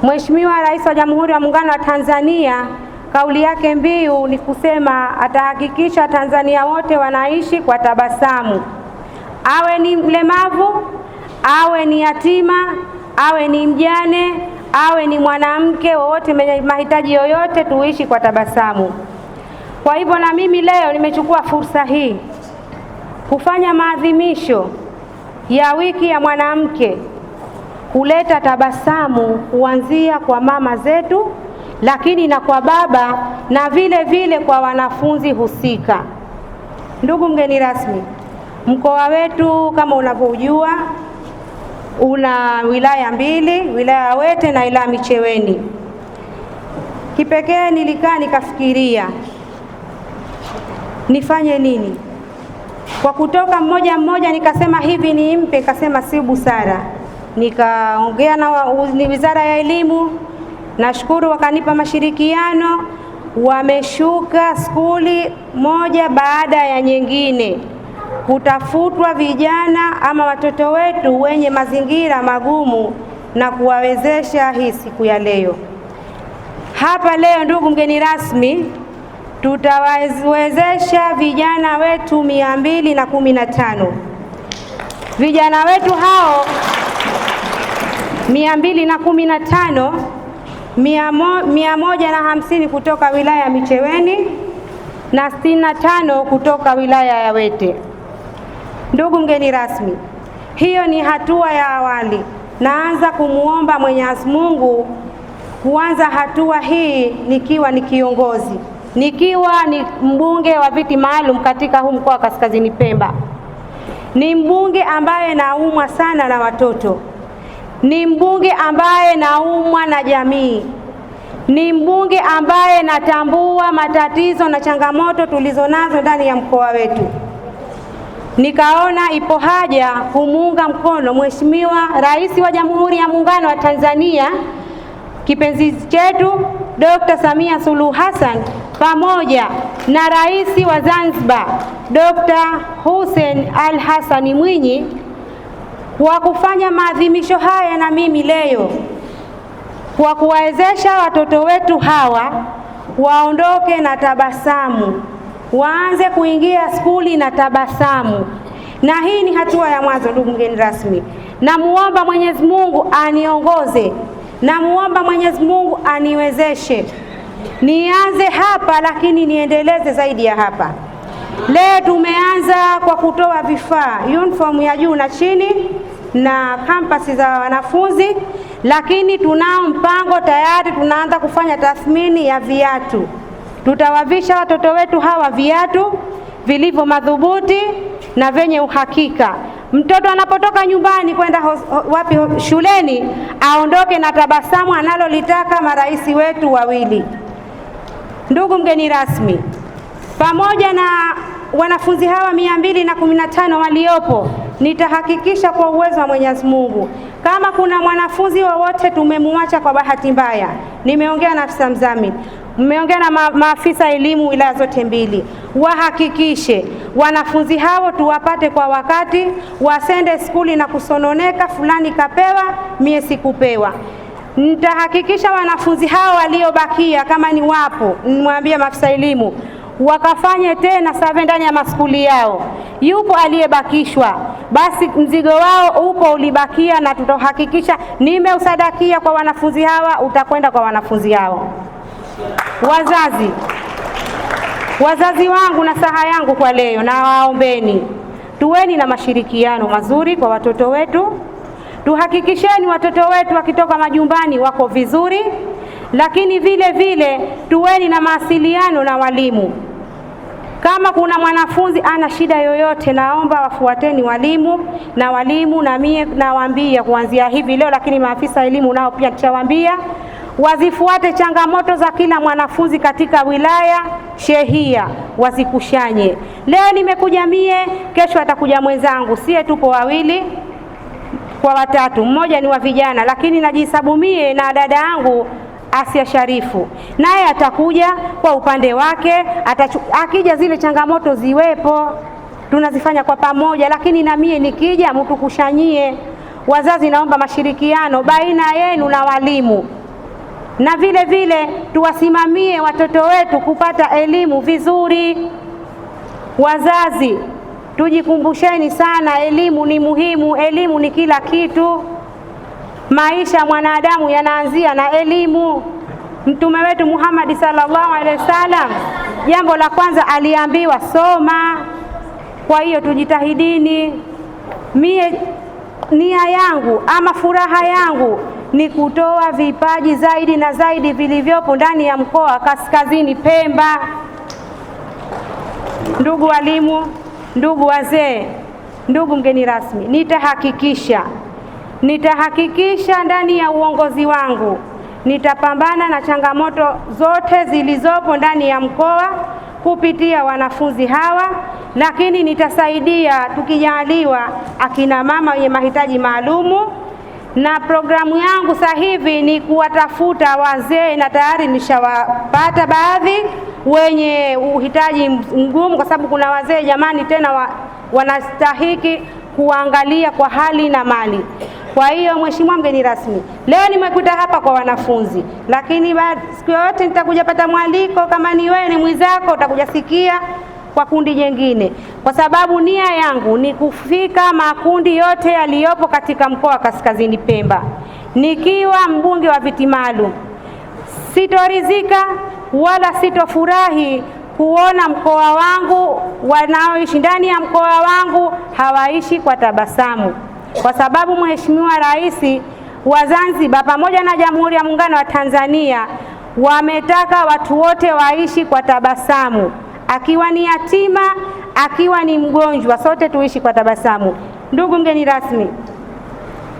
Mheshimiwa Rais wa Jamhuri ya Muungano wa Tanzania kauli yake mbiu ni kusema atahakikisha Tanzania wote wanaishi kwa tabasamu. Awe ni mlemavu, awe ni yatima, awe ni mjane, awe ni mwanamke, wote mwenye mahitaji yoyote, tuishi kwa tabasamu. Kwa hivyo na mimi leo nimechukua fursa hii kufanya maadhimisho ya wiki ya mwanamke, kuleta tabasamu kuanzia kwa mama zetu, lakini na kwa baba, na vile vile kwa wanafunzi husika. Ndugu mgeni rasmi, mkoa wetu kama unavyojua una wilaya mbili, wilaya ya Wete na wilaya Micheweni. Kipekee nilikaa nikafikiria nifanye nini. Kwa kutoka mmoja mmoja nikasema hivi nimpe, nikasema si busara. Nikaongea na Wizara ya Elimu, nashukuru wakanipa mashirikiano, wameshuka skuli moja baada ya nyingine kutafutwa vijana ama watoto wetu wenye mazingira magumu na kuwawezesha hii siku ya leo. Hapa leo ndugu mgeni rasmi, tutawawezesha vijana wetu 215. Vijana wetu hao 215, 150 kutoka wilaya ya Micheweni na 65 kutoka wilaya ya Wete. Ndugu mgeni rasmi, hiyo ni hatua ya awali. Naanza kumuomba Mwenyezi Mungu kuanza hatua hii nikiwa ni kiongozi, nikiwa ni mbunge wa viti maalum katika huu mkoa wa Kaskazini Pemba. Ni mbunge ambaye naumwa sana na watoto, ni mbunge ambaye naumwa na jamii, ni mbunge ambaye natambua matatizo na changamoto tulizonazo ndani ya mkoa wetu. Nikaona ipo haja kumuunga mkono Mheshimiwa Rais wa Jamhuri ya Muungano wa Tanzania, kipenzi chetu Dr. Samia Suluhu Hassan, pamoja na Rais wa Zanzibar Dr. Hussein Ali Hassan Mwinyi kwa kufanya maadhimisho haya na mimi leo, kwa kuwawezesha watoto wetu hawa waondoke na tabasamu, waanze kuingia skuli na tabasamu. Na hii ni hatua ya mwanzo ndugu mgeni rasmi. Namuomba Mwenyezi Mungu aniongoze, namuomba Mwenyezi Mungu aniwezeshe nianze hapa, lakini niendeleze zaidi ya hapa. Leo tumeanza kwa kutoa vifaa, uniform ya juu na chini na kampasi za wanafunzi, lakini tunao mpango tayari, tunaanza kufanya tathmini ya viatu. Tutawavisha watoto wetu hawa viatu vilivyo madhubuti na venye uhakika. Mtoto anapotoka nyumbani kwenda shuleni, aondoke na tabasamu analolitaka marais wetu wawili. Ndugu mgeni rasmi, pamoja na wanafunzi hawa 215 waliopo, nitahakikisha kwa uwezo wa Mwenyezi Mungu, kama kuna mwanafunzi wowote tumemwacha kwa bahati mbaya, nimeongea na afisa mzamini, mmeongea na maafisa elimu wilaya zote mbili, wahakikishe wanafunzi hao tuwapate kwa wakati, wasende skuli na kusononeka fulani kapewa mie sikupewa. Nitahakikisha wanafunzi hao waliobakia, kama ni wapo, nimwambie maafisa elimu wakafanye tena survey ndani ya maskuli yao. Yupo aliyebakishwa, basi mzigo wao upo ulibakia, na tutahakikisha nimeusadakia kwa wanafunzi hawa, utakwenda kwa wanafunzi hao. Wazazi wangu, na saha yangu kwa leo, na waombeni tuweni na mashirikiano mazuri kwa watoto wetu. Tuhakikisheni watoto wetu wakitoka majumbani wako vizuri, lakini vile vile tuweni na mawasiliano na walimu. Kama kuna mwanafunzi ana shida yoyote, naomba wafuateni walimu, na mie nawaambia kuanzia hivi leo, lakini maafisa elimu nao pia tutawaambia wazifuate changamoto za kila mwanafunzi katika wilaya shehia, wazikushanye. Leo nimekuja mie, kesho atakuja mwenzangu, sie tupo wawili kwa watatu, mmoja ni wa vijana, lakini najihesabu mie na dada yangu Asia Sharifu, naye atakuja kwa upande wake. Akija zile changamoto ziwepo, tunazifanya kwa pamoja, lakini na mie nikija mtukushanyie. Wazazi, naomba mashirikiano baina yenu na walimu. na vile vile tuwasimamie watoto wetu kupata elimu vizuri. Wazazi, tujikumbusheni sana, elimu ni muhimu, elimu ni kila kitu. Maisha mwanadamu yanaanzia na elimu. Mtume wetu Muhammad sallallahu alaihi wasallam, jambo la kwanza aliambiwa soma. Kwa hiyo tujitahidini. Mie nia yangu ama furaha yangu ni kutoa vipaji zaidi na zaidi vilivyopo ndani ya mkoa wa Kaskazini Pemba. Ndugu walimu, ndugu wazee, ndugu mgeni rasmi, nitahakikisha ndani ya uongozi wangu nitapambana na changamoto zote zilizopo ndani ya mkoa kupitia wanafunzi hawa, lakini nitasaidia tukijaliwa akina mama wenye mahitaji maalumu. Na programu yangu sasa hivi ni kuwatafuta wazee, na tayari nishawapata baadhi wenye uhitaji mgumu, kwa sababu kuna wazee jamani tena wanastahiki kuangalia kwa hali na mali. Kwa hiyo mheshimiwa mgeni rasmi, leo nimekuta hapa kwa wanafunzi, lakini siku yote nitakuja pata mwaliko, kama ni wewe ni mwenzako utakuja sikia kwa kundi jengine, kwa sababu nia yangu ni kufika makundi yote yaliyopo katika mkoa wa Kaskazini Pemba. Nikiwa mbunge wa viti maalum, sitoridhika wala sitofurahi kuona mkoa wangu, wanaoishi ndani ya mkoa wangu hawaishi kwa tabasamu, kwa sababu Mheshimiwa Rais wa Zanzibar pamoja na Jamhuri ya Muungano wa Tanzania wametaka watu wote waishi kwa tabasamu, akiwa ni yatima, akiwa ni mgonjwa, sote tuishi kwa tabasamu. Ndugu mgeni rasmi,